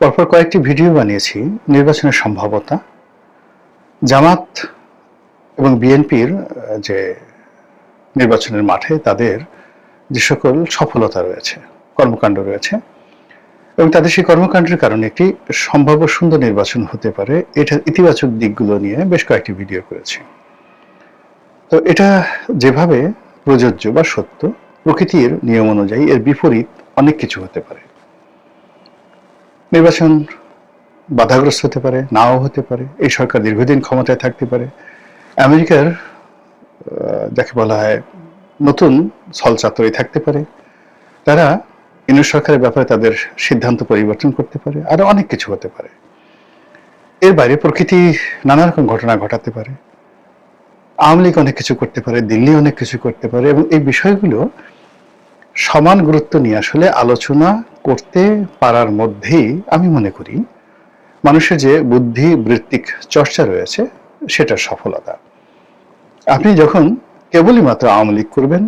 পরপর কয়েকটি ভিডিও বানিয়েছি নির্বাচনের সম্ভাব্যতা, জামাত এবং বিএনপির যে নির্বাচনের মাঠে তাদের যে সকল সফলতা রয়েছে, কর্মকাণ্ড রয়েছে এবং তাদের সেই কর্মকাণ্ডের কারণে একটি সম্ভাব্য সুন্দর নির্বাচন হতে পারে, এটা ইতিবাচক দিকগুলো নিয়ে বেশ কয়েকটি ভিডিও করেছি। তো এটা যেভাবে প্রযোজ্য বা সত্য, প্রকৃতির নিয়ম অনুযায়ী এর বিপরীত অনেক কিছু হতে পারে। নির্বাচন বাধাগ্রস্ত হতে পারে, নাও হতে পারে, এই সরকার দীর্ঘদিন ক্ষমতায় থাকতে পারে, আমেরিকার যাকে বলা হয় নতুন ছলচাতুরি থাকতে পারে, তারা ইউনিট সরকারের ব্যাপারে তাদের সিদ্ধান্ত পরিবর্তন করতে পারে, আরো অনেক কিছু হতে পারে। এর বাইরে প্রকৃতি নানা রকম ঘটনা ঘটাতে পারে, আওয়ামী লীগ অনেক কিছু করতে পারে, দিল্লি অনেক কিছু করতে পারে, এবং এই বিষয়গুলো সমান গুরুত্ব নিয়ে আসলে আলোচনা করতে পারার মধ্যেই আমি মনে করি মানুষের যে বুদ্ধি বৃত্তিক চর্চা রয়েছে সেটার সফলতা। আপনি যখন কেবলই মাত্র আওয়ামী লীগ করবেন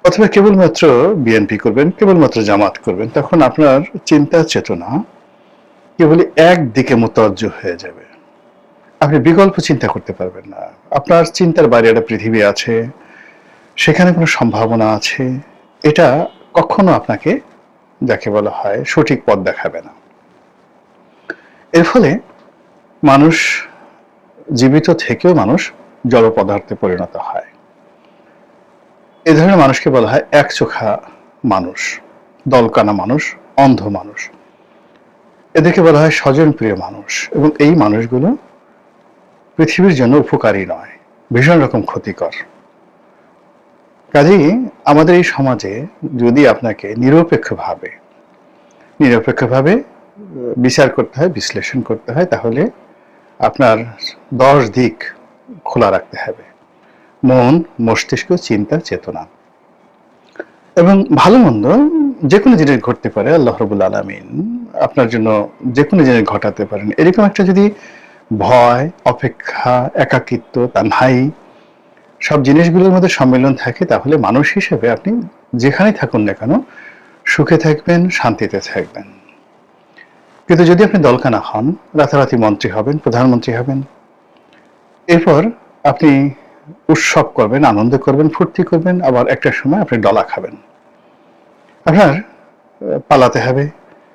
অথবা কেবলমাত্র বিএনপি করবেন, কেবলমাত্র জামাত করবেন, তখন আপনার চিন্তা চেতনা কেবলই একদিকে মোতাজ্জ হয়ে যাবে। আপনি বিকল্প চিন্তা করতে পারবেন না। আপনার চিন্তার বাইরে একটা পৃথিবী আছে, সেখানে কোনো সম্ভাবনা আছে, এটা কখনো আপনাকে যাকে বলা হয় সঠিক পথ দেখাবে না। এর ফলে মানুষ জীবিত থেকেও মানুষ জড় পদার্থে পরিণত হয়। এ ধরনের মানুষকে বলা হয় একচোখা মানুষ, দলকানা মানুষ, অন্ধ মানুষ। এদেরকে বলা হয় স্বজনপ্রিয় মানুষ, এবং এই মানুষগুলো পৃথিবীর জন্য উপকারী নয়, ভীষণ রকম ক্ষতিকর। কাজেই আমাদের এই সমাজে যদি আপনাকে নিরপেক্ষভাবে বিচার করতে হয়, বিশ্লেষণ করতে হয়, তাহলে আপনার 10 দিক খোলা রাখতে হবে, মন, মস্তিষ্ক, চিন্তা, চেতনা। এবং ভালো মন্দ যে কোনো জিনিস ঘটতে পারে, আল্লাহ রাব্বুল আলামিন আপনার জন্য যে কোনো জিনিস ঘটাতে পারেন। এরকম একটা যদি ভয়, অপেক্ষা, একাকিত্ব, তানহাই সব জিনিসগুলোর মধ্যে সম্মিলন থাকে, তাহলে মানুষ হিসেবে আপনি যেখানে থাকুন না কেন সুখে থাকবেন, শান্তিতে থাকবেন। কিন্তু যদি আপনি দলকানা হন, রাতারাতি মন্ত্রী হবেন, প্রধানমন্ত্রী হবেন, এরপর আপনি উৎসব করবেন, আনন্দ করবেন, ফুর্তি করবেন, আবার একটা সময় আপনি ডলা খাবেন। আপনার পালাতে হবে,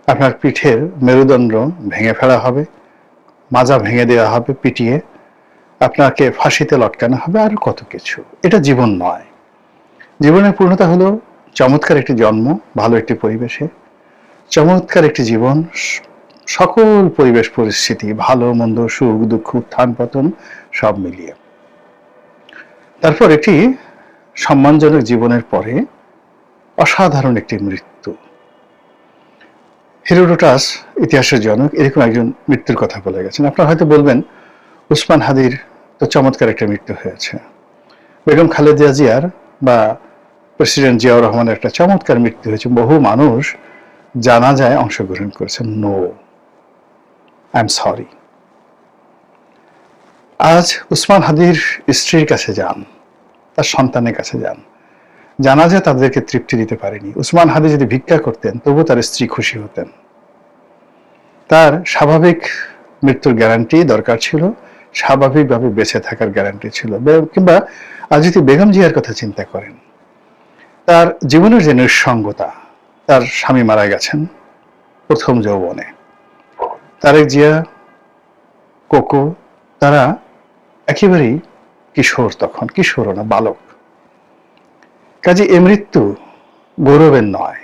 আপনার পিঠের মেরুদণ্ড ভেঙে ফেলা হবে, মাজা ভেঙে দেওয়া হবে পিটিয়ে, আপনাকে ফাঁসিতে লটকানো হবে, আর কত কিছু। এটা জীবন নয়। জীবনের পূর্ণতা হলো চমৎকার একটি জন্ম, ভালো একটি পরিবেশে, চমৎকার একটি জীবন, সকল পরিবেশ পরিস্থিতি, ভালো মন্দ, সুখ দুঃখ, উত্থান পতন সব মিলিয়ে। তারপর একটি সম্মানজনক জীবনের পরে অসাধারণ একটি মৃত্যু। হেরোডোটাস, ইতিহাসের জনক, এরকম একজন মৃত্যুর কথা বলে গেছেন। আপনারা হয়তো বলবেন উসমান হাদির তো চমৎকার একটা মৃত্যু হয়েছে, বেগম খালেদা জিয়ার বা প্রেসিডেন্ট জিয়াউর রহমানের একটা চমৎকার মৃত্যু হয়েছে, বহু মানুষ জানাজায় অংশগ্রহণ করেছেন। No, I am sorry. আজ উসমান হাদির স্ত্রীর কাছে যান, তার সন্তানের কাছে যান, জানাজা তাদেরকে তৃপ্তি দিতে পারেনি। উসমান হাদি যদি ভিক্ষা করতেন তবু তার স্ত্রী খুশি হতেন। তার স্বাভাবিক মৃত্যুর গ্যারান্টি দরকার ছিল, স্বাভাবিকভাবে বেঁচে থাকার গ্যারান্টি ছিল। কিংবা আজ যদি বেগম জিয়ার কথা চিন্তা করেন, তার জীবনের যে নিঃসঙ্গতা, তার স্বামী মারা গেছেন প্রথম যৌবনে, তারেক জিয়া, কোকো, তারা একেবারেই কিশোর, তখন কিশোরও না, বালক। কাজে এ মৃত্যু গৌরবের নয়,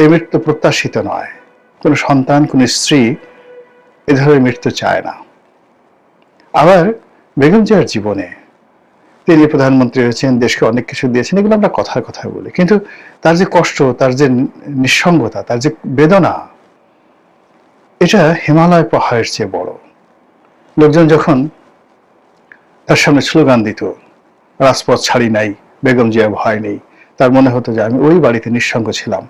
এ মৃত্যু প্রত্যাশিত নয়। কোন সন্তান, কোন স্ত্রী এ ধরনের মৃত্যু চায় না। আবার বেগম জিয়ার জীবনে তিনি প্রধানমন্ত্রী হয়েছেন, দেশকে অনেক কিছু দিয়েছেন, এগুলো আমরা কথার কথা বলি, কিন্তু তার যে কষ্ট, তার যে নিঃসঙ্গতা, তার যে বেদনা, এটা হিমালয় পাহাড়ের চেয়ে বড়। লোকজন যখন তার সামনে স্লোগান দিত, রাজপথ ছাড়ি নাই, বেগম জিয়া ভয় নেই, তার মনে হতো যে আমি ওই বাড়িতে নিঃসঙ্গ ছিলাম,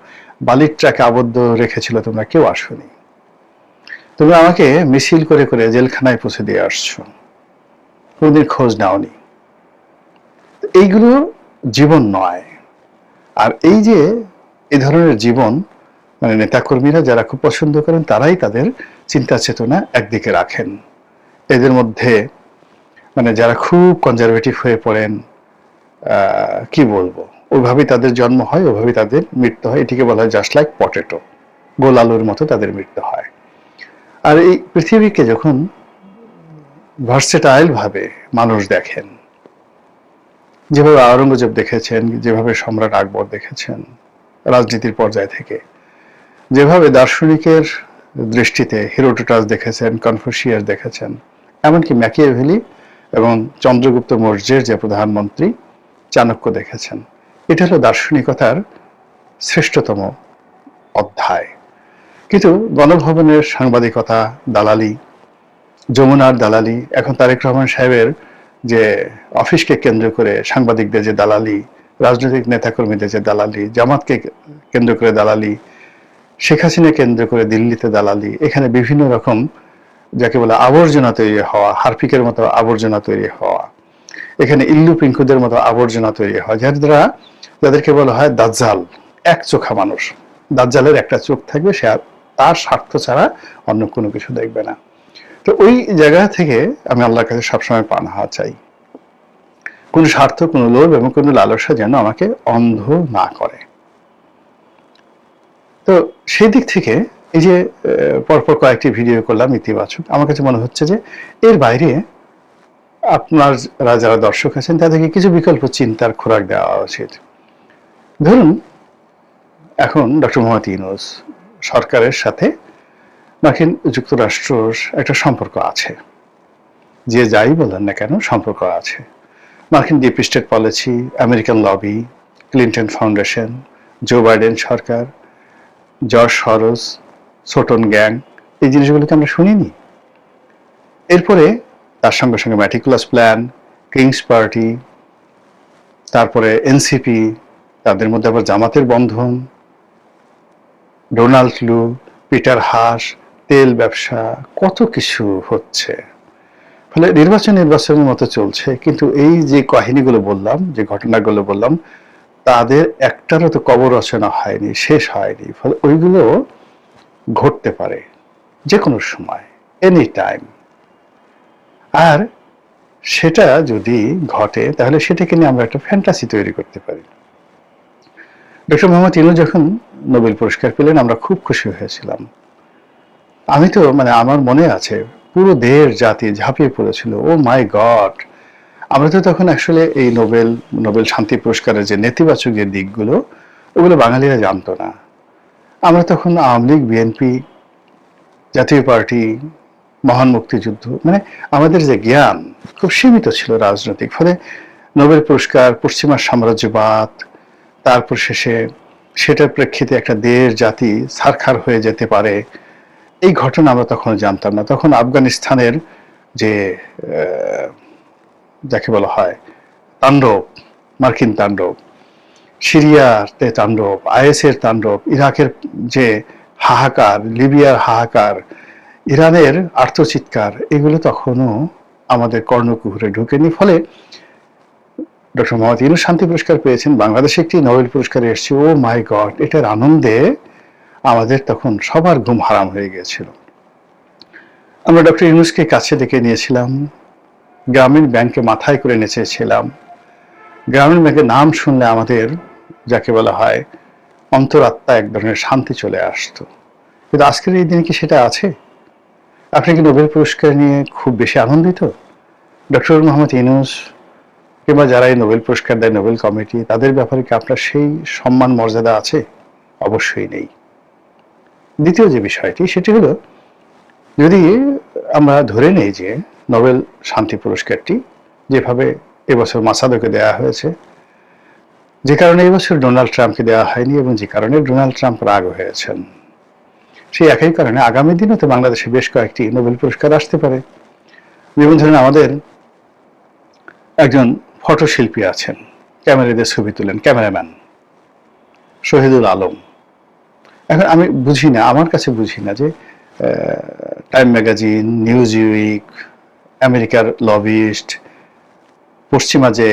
বালির ট্রাকে আবদ্ধ রেখেছিল, তোমরা কেউ আসোনি, তুমি আমাকে মিছিল করে করে জেলখানায় পৌঁছে দিয়ে আসছো, কোনদিন খোঁজ নাওনি। এইগুলো জীবন নয়। আর এই যে এই ধরনের জীবন, মানে নেতাকর্মীরা যারা খুব পছন্দ করেন তারাই তাদের চিন্তা চেতনা একদিকে রাখেন। এদের মধ্যে মানে যারা খুব কনজারভেটিভ হয়ে পড়েন, কি বলবো, ওইভাবেই তাদের জন্ম হয়, ওইভাবেই তাদের মৃত্যু হয়। এটিকে বলা হয় জাস্ট লাইক পটেটো, গোল আলুর মতো তাদের মৃত্যু হয়। আর এই পৃথিবীকে যখন ভার্সেটাইল ভাবে মানুষ দেখেন, যেভাবে আওরঙ্গজেব দেখেছেন, যেভাবে সম্রাট আকবর দেখেছেন রাজনীতির পর্যায় থেকে, যেভাবে দার্শনিকের দৃষ্টিতে হেরোডোটাস দেখেছেন, কনফুসিয়াস দেখেছেন, এমনকি ম্যাকিয়াভেলি এবং চন্দ্রগুপ্ত মৌর্যের যে প্রধানমন্ত্রী চাণক্য দেখেছেন, এটা হলো দার্শনিকতার শ্রেষ্ঠতম অধ্যায়। কিন্তু গণভবনের সাংবাদিকতা, দালালি, যমুনার দালালি, এখন তারেক রহমান সাহেবের যে অফিসকে কেন্দ্র করে সাংবাদিকদের যে দালালি, রাজনৈতিক নেতাকর্মীদের যে দালালি, জামাতকে কেন্দ্র করে দালালি, শেখ হাসিনা কেন্দ্র করে দিল্লিতে দালালি, এখানে বিভিন্ন রকম যাকে বলে আবর্জনা তৈরি হওয়া, হারপিকের মতো আবর্জনা তৈরি হওয়া, এখানে ইল্লু পিঙ্কুদের মতো আবর্জনা তৈরি হয়, যাদেরকে বলা হয় দাজ্জাল, এক চোখা মানুষ। দাজ্জালের একটা চোখ থাকবে, সে তার স্বার্থ ছাড়া অন্য কোনো কিছু দেখবে না। তো ওই জায়গা থেকে আমি আল্লাহর কাছে সবসময় পানাহা চাই, কোনো স্বার্থ, কোনো লোভ এবং কোনো লালসা যেন আমাকে অন্ধ না করে। তো সেই দিক থেকে এই যে পরপর কয়েকটি ভিডিও করলাম ইতিবাচক, আমার কাছে মনে হচ্ছে যে এর বাইরে আপনারা যারা দর্শক আছেন তাদেরকে কিছু বিকল্প চিন্তার খোরাক দেওয়া উচিত। ধরুন এখন ডক্টর মোহাম্মদ ইউনূস সরকারের সাথে মার্কিন যুক্তরাষ্ট্রের একটা সম্পর্ক আছে, যে যাই বলেন না কেন সম্পর্ক আছে। মার্কিন deep state policy, American lobby, Clinton foundation, Joe Biden সরকার, জর্জ সরোস, সোটন গ্যাং, এই জিনিসগুলোকে আমরা শুনিনি। এরপরে তার সঙ্গে সঙ্গে ম্যাটিকুলাস প্ল্যান, কিংস পার্টি, তারপরে এনসিপি, তাদের মধ্যে আবার জামাতের বন্ধন, ডোনাল্ড লু, পিটার হাস, তেল ব্যবসা, কত কিছু হচ্ছে। ফলে নির্বাচনের মতো চলছে, কিন্তু এই যে কাহিনীগুলো বললাম, যে ঘটনাগুলো বললাম, তাদের একটারও তো কবর রচনা হয়নি, শেষ হয়নি। ফলে ওইগুলো ঘটতে পারে যে কোনো সময়, এনি টাইম। আর সেটা যদি ঘটে তাহলে সেটাকে নিয়ে আমরা একটা ফ্যান্টাসি তৈরি করতে পারি। ডক্টর মোহাম্মদ ইউনূস যখন নোবেল পুরস্কার পেলেন আমরা খুব খুশি হয়েছিলাম। আমি তো মানে আমার মনে আছে পুরো দেশ জাতি ঝাঁপিয়ে পড়েছিল, ও মাই গড। আমরা তো তখন আসলে এই নোবেল শান্তি পুরস্কারের যে নেতিবাচক যে দিকগুলো, ওগুলো বাঙালিরা জানতো না। আমরা তখন আওয়ামী লীগ, বিএনপি, জাতীয় পার্টি, মহান মুক্তিযুদ্ধ, মানে আমাদের যে জ্ঞান খুব সীমিত ছিল রাজনৈতিক। ফলে নোবেল পুরস্কার, পশ্চিমা সাম্রাজ্যবাদ, তারপর শেষে সেটার প্রেক্ষিতে একটা দেশ জাতি ছারখার হয়ে যেতে পারে, এই ঘটনা আমরা তখন জানতাম না। তখন আফগানিস্তানের যে যাকে বলা হয় তাণ্ডব, মার্কিন তাণ্ডব, সিরিয়াতে তাণ্ডব, আইএসের তাণ্ডব, ইরাকের যে হাহাকার, লিবিয়ার হাহাকার, ইরানের আর্তচিৎকার, এগুলো তখনও আমাদের কর্ণকুহরে ঢুকেনি। ফলে ডক্টর মোহাম্মদ ইউনূস শান্তি পুরস্কার পেয়েছেন, বাংলাদেশে একটি নোবেল পুরস্কার এসেছে, ও মাই গড, এটার আনন্দে আমাদের তখন সবার ঘুম হারাম হয়ে গিয়েছিল। আমরা ডক্টর ইউনূসকে কাছে ডেকে নিয়েছিলাম, গ্রামীণ ব্যাংকে মাথায় করে নেচেছিলাম। গ্রামীণ ব্যাংকের নাম শুনলে আমাদের যাকে বলা হয় অন্তরাত্মা এক ধরনের শান্তি চলে আসতো। কিন্তু আজকের এই দিনে কি সেটা আছে? আপনি কি নোবেল পুরস্কার নিয়ে খুব বেশি আনন্দিত? ডক্টর মোহাম্মদ ইউনূস কিংবা যারা এই নোবেল পুরস্কার দেয়, নোবেল কমিটি, তাদের ব্যাপারে কি আপনার সেই সম্মান মর্যাদা আছে? অবশ্যই নেই। দ্বিতীয় যে বিষয়টি সেটি হলো, যদি আমরা ধরে নেই যে নোবেল শান্তি পুরস্কারটি যেভাবে এবছর মাসাদোকে দেওয়া হয়েছে, যে কারণে এবছর ডোনাল্ড ট্রাম্পকে দেওয়া হয়নি এবং যে কারণে ডোনাল্ড ট্রাম্প রাগ হয়েছেন, সেই একই কারণে আগামী দিনে তো বাংলাদেশে বেশ কয়েকটি নোবেল পুরস্কার আসতে পারে। যেমন ধরেন আমাদের একজন ফটোশিল্পী আছেন, ক্যামেরা দিয়ে ছবি তুলেন, ক্যামেরাম্যান শহীদুল আলম। এখন আমি বুঝি না, আমার কাছে বুঝি না যে টাইম ম্যাগাজিন, নিউজ উইক, আমেরিকার লবিস্ট, পশ্চিমা যে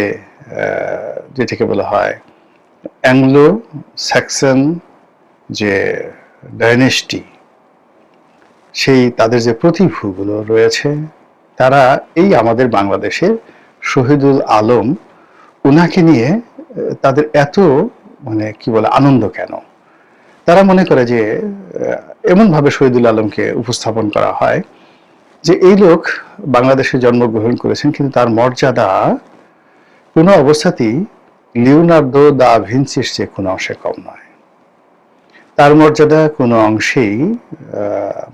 যেটাকে বলা হয় অ্যাংলো স্যাক্সন যে ডাইনেস্টি, সেই তাদের যে প্রতিভূগুলো রয়েছে, তারা এই আমাদের বাংলাদেশের শহীদুল আলম, উনাকে নিয়ে তাদের এত মানে কি বলে আনন্দ কেন? তারা মনে করে যে এমনভাবে শহীদুল আলমকে উপস্থাপন করা হয় যে এই লোক বাংলাদেশে জন্মগ্রহণ করেছেন, কিন্তু তার মর্যাদা কোনো অবস্থাতেই লিওনার্দো দা ভিঞ্চির চেয়ে কোনো অংশে কম নয়। তার মর্যাদা কোনো অংশেই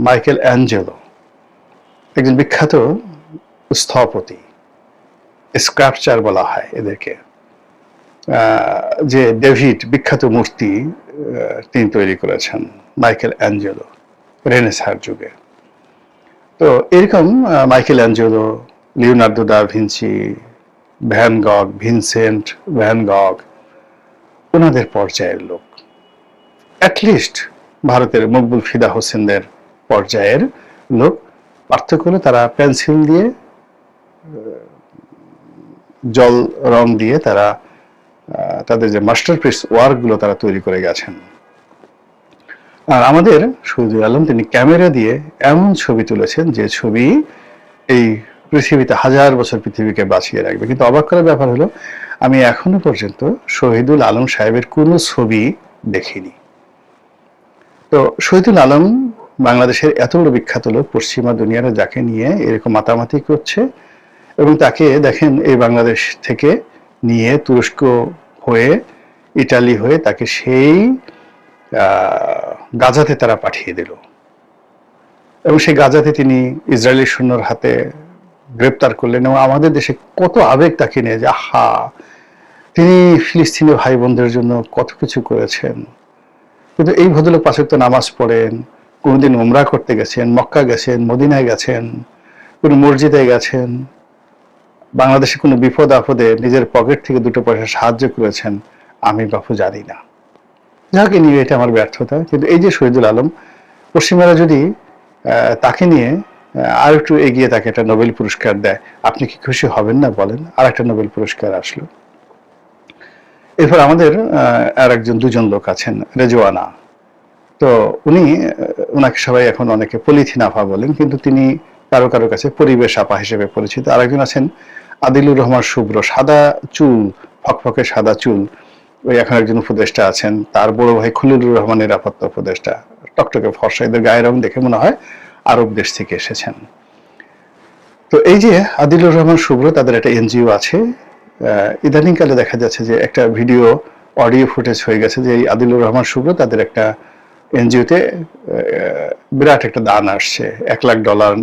মাইকেল অ্যাঞ্জেলো, একজন বিখ্যাত স্থপতি, স্ক্রাপচার বলা হয় এদেরকে, যে ডেভিড বিখ্যাত মূর্তি তিনি তৈরি করেছেন, মাইকেল অ্যাঞ্জেলো রেনেসার যুগে। তো এরকম Michelangelo, Leonardo da Vinci, Van Gogh, Vincent Van Gogh, ওনাদের পর্যায়ের লোক। অ্যাটলিস্ট ভারতের মকবুল ফিদা হোসেনদের পর্যায়ের লোক। পার্থক্য হলো তারা পেন্সিল দিয়ে, জল রং দিয়ে তারা তাদের যে মাস্টারপিস ওয়ার্কগুলো তারা তৈরি করে গেছেন। আর আমাদের শহীদুল আলম তিনি ক্যামেরা দিয়ে এমন ছবি তুলেছেন যে ছবি এই পৃথিবীতে হাজার বছর পৃথিবীকে বাঁচিয়ে রাখবে। কিন্তু অবাক করার ব্যাপার হলো আমি এখনো পর্যন্ত শহীদুল আলম সাহেবের কোনো ছবি দেখিনি। তো শহীদুল আলম বাংলাদেশের এত বড় বিখ্যাত লোক, পশ্চিমা দুনিয়ারা যাকে নিয়ে এরকম মাতামাতি করছে, এবং তাকে দেখেন এই বাংলাদেশ থেকে নিয়ে তুরস্ক হয়ে, ইটালি হয়ে তাকে সেই গাজাতে তারা পাঠিয়ে দিল, এবং সেই গাজাতে তিনি ইসরায়েলি সৈন্যর হাতে গ্রেপ্তার করলেন। এবং আমাদের দেশে কত আবেগ তাকে নিয়ে, যে আহা, তিনি ফিলিস্তিনি ভাই বোনদের জন্য কত কিছু করেছেন। কিন্তু এই ভদ্রলোক পাঁচ ওয়াক্ত নামাজ পড়েন, কোনোদিন উমরা করতে গেছেন, মক্কা গেছেন, মদিনায় গেছেন, কোনো মসজিদে গেছেন, বাংলাদেশে কোনো বিপদ আপদে নিজের পকেট থেকে দুটো পয়সা সাহায্য করেছেন, আমি বাপু জানি না। যাকে নিয়ে এটা আমার ব্যর্থতা। কিন্তু এই যে শহীদুল আলম, পশ্চিমারা যদি তাকে নিয়ে আর একটু এগিয়ে তাকে একটা নোবেল পুরস্কার দেয়, আপনি কি খুশি হবেন না বলেন? আর একটা নোবেল পুরস্কার আসলো। এরপর আমাদের আর একজন, দুজন লোক আছেন, রেজওয়ানা। তো ওনাকে সবাই এখন অনেকে পলিথিন আফা বলেন, কিন্তু তিনি কারো কারো কাছে পরিবেশ আপা হিসেবে পরিচিত। আর একজন আছেন আদিলুর রহমান শুভ্র, সাদা চুল, ফকফকে সাদা চুল, ওই এখন একজন উপদেষ্টা আছেন। তার বড় ভাই খলিলুর রহমান নিরাপত্তা উপদেষ্টা, টকটকে ফর্সা, এদের গায়ের রং দেখে মনে হয় আরব দেশ থেকে এসেছেন। তো এই যে আদিলুর রহমান শুভ্র, তাদের একটা এনজিও আছে। ইদানিংকালে দেখা যাচ্ছে যে একটা ভিডিও অডিও ফুটেজ হয়ে গেছে যে এই আদিলুর রহমান শুভ্র তাদের একটা এনজিওতে বিরাট একটা দান আসছে, $1,00,000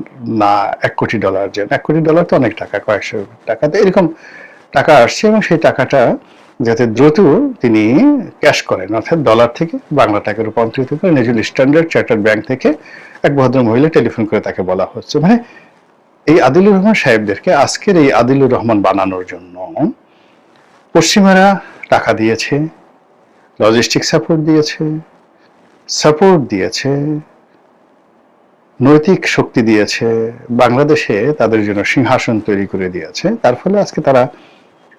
না $1 কোটি, যে $1 কোটি তো অনেক টাকা, কয়েকশো টাকা, তো এরকম টাকা আসছে। এবং সেই টাকাটা যাতে দ্রুত তিনি ক্যাশ করেন, অর্থাৎ ডলার থেকে বাংলা টাকায় রূপান্তরিত করেন, এই জন্য স্ট্যান্ডার্ড চার্টার্ড ব্যাংক থেকে এক ভদ্র মহিলা টেলিফোন করে তাকে বলা হচ্ছে। মানে এই আদিলুর রহমান সাহেবদেরকে আজকের এই আদিলুর রহমান বানানোর জন্য পশ্চিমারা টাকা দিয়েছে, লজিস্টিক সাপোর্ট দিয়েছে, নৈতিক শক্তি দিয়েছে, বাংলাদেশে তাদের জন্য সিংহাসন তৈরি করে দিয়েছে। তার ফলে আজকে তারা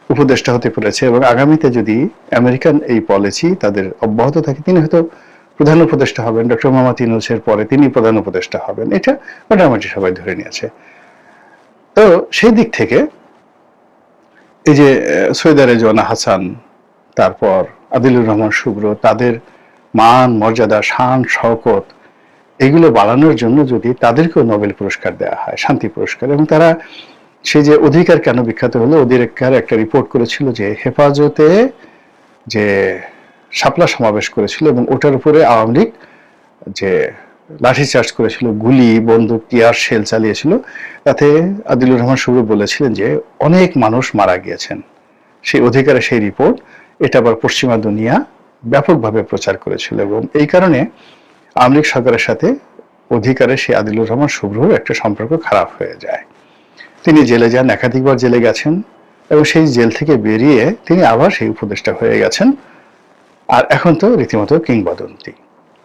উপদেষ্টা হতে পেরেছে। এবং আগামীতে যদি আমেরিকান এই পলিসি তাদের অব্যাহত থাকে, তিনি হয়তো প্রধান উপদেষ্টা হবেন, ডক্টর মোহাম্মদ ইউনূসের পরে তিনি প্রধান উপদেষ্টা হবেন, এটা মোটামুটি সবাই ধরে নিয়েছে। তো সেই দিক থেকে এই যে সৈয়দা রেজওয়ানা হাসান, তারপর আদিলুর রহমান শুভ্র, তাদের মান মর্যাদা, শান শওকত এগুলো বাড়ানোর জন্য যদি তাদেরকেও নোবেল পুরস্কার দেওয়া হয়, শান্তি পুরস্কার। এবং তারা সেই যে অধিকার কেন বিখ্যাত হলো, অধিকার একটা রিপোর্ট করেছিল যে হেফাজতে যে শাপলা সমাবেশ করেছিল এবং ওটার উপরে আওয়ামী লীগ যে লাঠিচার্জ করেছিল, গুলি, বন্দুক, টিয়ার শেল চালিয়েছিল, তাতে আদিলুর রহমান শুভ্র বলেছিলেন যে অনেক মানুষ মারা গিয়েছেন। সেই অধিকারে সেই রিপোর্ট, এটা আবার পশ্চিমা দুনিয়া ব্যাপকভাবে প্রচার করেছিল। এবং এই কারণে আওয়ামী লীগ সরকারের সাথে অধিকারে সেই আদিলুর রহমান শুভ্রর একটা সম্পর্ক খারাপ হয়ে যায়। তিনি জেলে যান, একাধিকবার জেলে গেছেন, এবং সেই জেল থেকে বেরিয়ে তিনি আবার সেই উপদেষ্টা হয়ে গেছেন। আর এখন তো রীতিমতো কিংবদন্তি।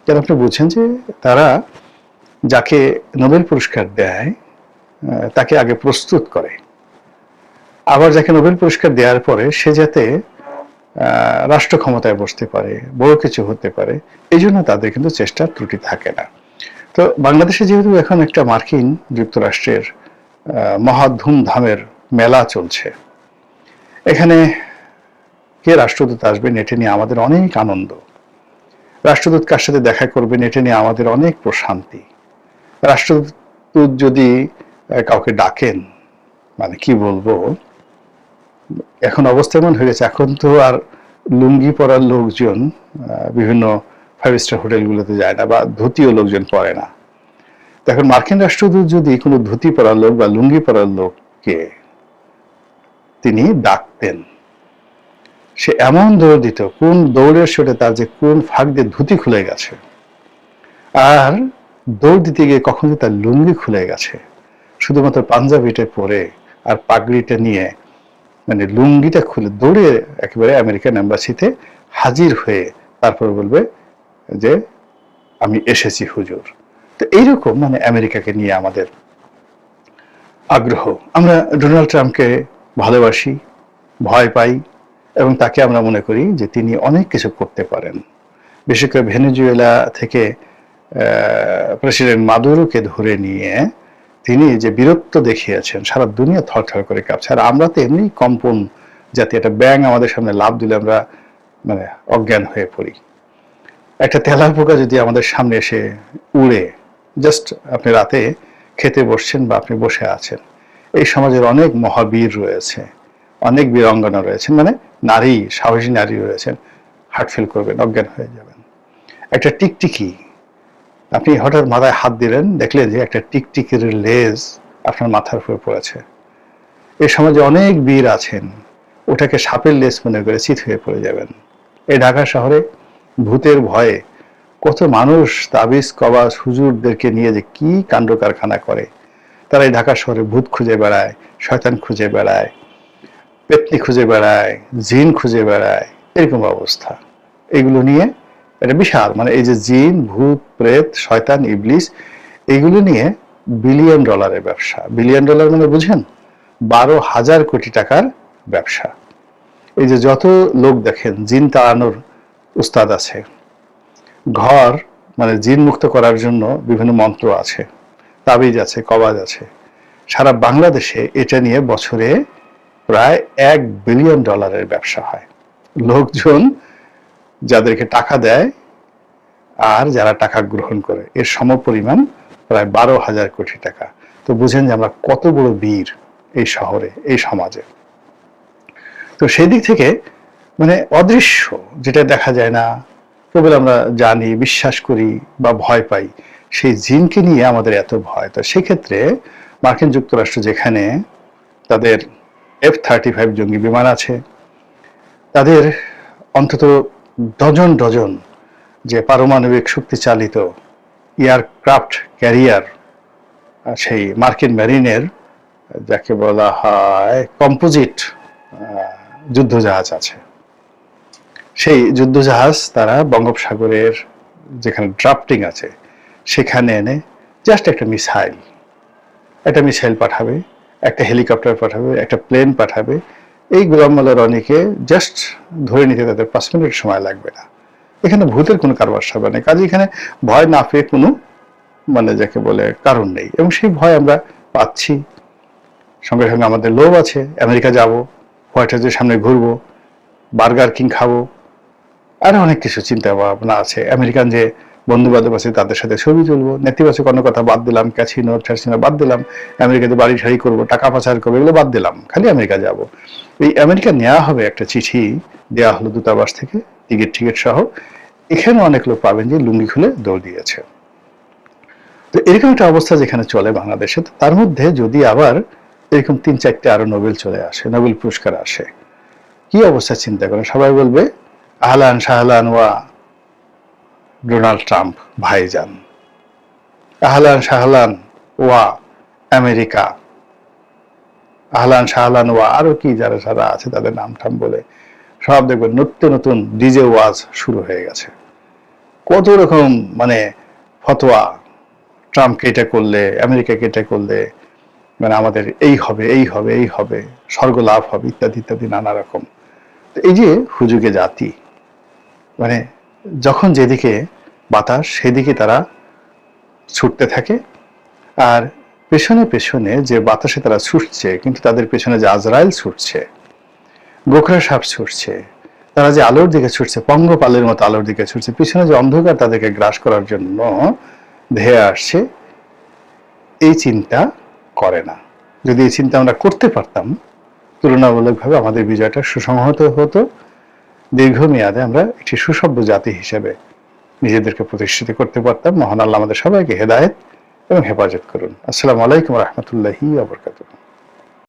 যারা আপনি বুঝছেন যে তারা যাকে নোবেল পুরস্কার দেয় তাকে আগে প্রস্তুত করে, আবার যাকে নোবেল পুরস্কার দেওয়ার পরে সে যাতে রাষ্ট্র ক্ষমতায় বসতে পারে, বড় কিছু হতে পারে, এই জন্য তাদের কিন্তু চেষ্টার ত্রুটি থাকে না। তো বাংলাদেশে যেহেতু এখন একটা মার্কিন যুক্তরাষ্ট্রের মহা ধুমধামের মেলা চলছে, এখানে কে রাষ্ট্রদূত আসবেন এটা নিয়ে আমাদের অনেক আনন্দ, রাষ্ট্রদূত কার সাথে দেখা করবেন এটা নিয়ে আমাদের অনেক প্রশান্তি। রাষ্ট্রদূত যদি কাউকে ডাকেন, মানে কি বলবো, এখন অবস্থা এমন হয়ে গেছে, এখন তো আর লুঙ্গি পরার লোকজন বিভিন্ন 5 স্টার হোটেলগুলোতে যায় না, বা ধুতিও লোকজন পরে না। তো এখন মার্কিন রাষ্ট্রদূত যদি কোনো ধুতি পরার লোক বা লুঙ্গি পরার লোককে তিনি ডাকতেন, সে এমন দৌড় দিত, কোন দৌড়ের শোটে তার যে কোন ফাঁক দিয়ে ধুতি খুলে গেছে, আর দৌড় দিতে গিয়ে কখন যে তার লুঙ্গি খুলে গেছে, শুধুমাত্র পাঞ্জাবিটা পরে আর পাগড়িটা নিয়ে, মানে লুঙ্গিটা খুলে দৌড়ে একেবারে আমেরিকান এম্বাসিতে হাজির হয়ে তারপর বলবে যে আমি এসেছি হুজুর। তো এইরকম মানে আমেরিকাকে নিয়ে আমাদের আগ্রহ। আমরা ডোনাল্ড ট্রাম্পকে ভালোবাসি, ভয় পাই, এবং তাকে আমরা মনে করি যে তিনি অনেক কিছু করতে পারেন। বিশেষ করে ভেনেজুয়েলা থেকে প্রেসিডেন্ট মাদুরোকে ধরে নিয়ে তিনি যে বীরত্ব দেখিয়েছেন, সারা দুনিয়া থরথর করে কাঁপছে। আর আমরা তো এমনি কম্পন জাতি, একটা ব্যাঙ আমাদের সামনে লাফ দিলে আমরা মানে অজ্ঞান হয়ে পড়ি। একটা তেলাপোকা যদি আমাদের সামনে এসে উড়ে, জাস্ট আপনি রাতে খেতে বসছেন বা আপনি বসে আছেন, এই সমাজের অনেক মহাবীর রয়েছে, অনেক বীরাঙ্গনা রয়েছেন, মানে নারী, সাহসী নারী রয়েছেন, হার্ট ফিল করবেন, অজ্ঞান হয়ে যাবেন। একটা টিকটিকি, আপনি হঠাৎ মাথায় হাত দিলেন, দেখলেন যে একটা টিকটিকির লেজ আপনার মাথার উপরে পড়েছে। এই সমাজে অনেক বীর আছেন, ওটাকে সাপের লেজ মনে করে চিত হয়ে পড়ে যাবেন। এই ঢাকা শহরে ভূতের ভয়ে কত মানুষ তাবিজ কবাজ হুজুরদেরকে নিয়ে যে কি কাণ্ড কারখানা করে। তারা এই ঢাকা শহরে ভূত খুঁজে বেড়ায়, শয়তান খুঁজে বেড়ায়, পেতনি খুঁজে বেড়ায়, জিন খুঁজে বেড়ায়, এরকম অবস্থা। এগুলো নিয়ে এটা বিশাল, মানে এই যে জিন, ভূত, প্রেত, শয়তান, ইবলিস, এগুলো নিয়ে বিলিয়ন ডলারের ব্যবসা। বিলিয়ন ডলার মানে বুঝেন, 12,000 কোটি টাকার ব্যবসা। এই যে যত লোক দেখেন জিন তাড়ানোর উস্তাদ আছে, ঘর মানে জিন মুক্ত করার জন্য বিভিন্ন মন্ত্র আছে, তাবিজ আছে, কবাজ আছে, সারা বাংলাদেশে এটা নিয়ে বছরে প্রায় $1 বিলিয়ন ব্যবসা হয়। লোকজন যাদেরকে টাকা দেয় আর যারা টাকা গ্রহণ করে, এর সমপরিমাণ প্রায় 12,000 কোটি টাকা। তো বুঝেন যে আমরা কত বড় বীর এই শহরে, এই সমাজে। তো সেই দিক থেকে মানে অদৃশ্য, যেটা দেখা যায় না, কেবল আমরা জানি, বিশ্বাস করি বা ভয় পাই, সেই জিনকে নিয়ে আমাদের এত ভয়। তো সেক্ষেত্রে মার্কিন যুক্তরাষ্ট্র যেখানে তাদের F-35 জঙ্গি বিমান আছে, তাদের অন্তত ডজন ডজন যে পারমাণবিক শক্তি চালিত এয়ারক্রাফট ক্যারিয়ার, সেই মার্কিন মেরিনের যাকে বলা হয় কম্পোজিট যুদ্ধজাহাজ আছে, সেই যুদ্ধজাহাজ তারা বঙ্গোপসাগরের যেখানে ড্রাফটিং আছে সেখানে এনে জাস্ট একটা মিসাইল পাঠাবে, একটা হেলিকপ্টার পাঠাবে, একটা প্লেন পাঠাবে। এই গোলাম মোল্লা রনিকে জাস্ট ধরে নিতে তাদের 5 মিনিট সময় লাগবে না। এখানে ভূতের কোনো কারবার সারবার নেই, কাজে এখানে ভয় না পেয়ে কোনো মানে যাকে বলে কারণ নেই। এবং সেই ভয় আমরা পাচ্ছি, সঙ্গে সঙ্গে আমাদের লোভ আছে, আমেরিকা যাব, হোয়াইট হাউসের সামনে ঘুরবো, বার্গার কিং খাবো, আরো অনেক কিছু চিন্তা ভাবনা আছে। আমেরিকান যে বন্ধু বান্ধব আছে তাদের সাথে ছবি তুলবো, নেতিবাচক অন্য কথা বাদ দিলাম, ক্যাসিনো ঠ্যাসিনো বাদ দিলাম, আমেরিকাতে বাড়ি ঠাড়ি করবো, টাকা পাচার করবো, এগুলো বাদ দিলাম, খালি আমেরিকা যাব। এই আমেরিকা নেওয়া হবে, একটা চিঠি দেওয়া হলো দূতাবাস থেকে, টিকিট সহ। এখানে অনেক লোক পাবেন যে লুঙ্গি খুলে দৌড় দিয়েছে। তো এরকম একটা অবস্থা যেখানে চলে বাংলাদেশে, তার মধ্যে যদি আবার এরকম 3-4টে আরো নোবেল চলে আসে, নোবেল পুরস্কার আসে, কি অবস্থা চিন্তা করেন। সবাই বলবে আহলান শাহলান ওয়া ডোনাল্ড ট্রাম্প ভাইজান, আহলান শাহলান ওয়া আমেরিকা, আহলান শাহলান ওয়া আরো কি যারা যারা আছে তাদের নাম ঠাম বলে সব দেখবেন নতুন নতুন ডিজে ওয়াজ শুরু হয়ে গেছে। কত রকম মানে ফতোয়া, ট্রাম্পকে এটা করলে, আমেরিকাকে এটা করলে মানে আমাদের এই হবে, এই হবে, এই হবে, স্বর্গ লাভ হবে, ইত্যাদি ইত্যাদি নানা রকম। এই যে হুজুগে জাতি, মানে যখন যেদিকে বাতাস সেদিকে তারা ছুটতে থাকে, আর পেছনে পেছনে যে বাতাসে তারা ছুটছে, কিন্তু তাদের পেছনে যে আজরাইল ছুটছে, গোখরা সাপ ছুটছে, তারা যে আলোর দিকে ছুটছে, পঙ্গপালের মতো আলোর দিকে ছুটছে, পিছনে যে অন্ধকার তাদেরকে গ্রাস করার জন্য ধেয়ে আসছে, এই চিন্তা করে না। যদি এই চিন্তা আমরা করতে পারতাম, তুলনামূলকভাবে আমাদের বিজয়টা সুসংহত হতো। দীর্ঘমেয়াদে আমরা একটি সুসভ্য জাতি হিসেবে নিজেদেরকে প্রতিষ্ঠিত করতে পারতাম। মহান আল্লাহ আমাদের সবাইকে হেদায়েত এবং হেফাজত করুন। আসসালামু আলাইকুম রহমতুল্লাহি ওয়া বারাকাতুহু।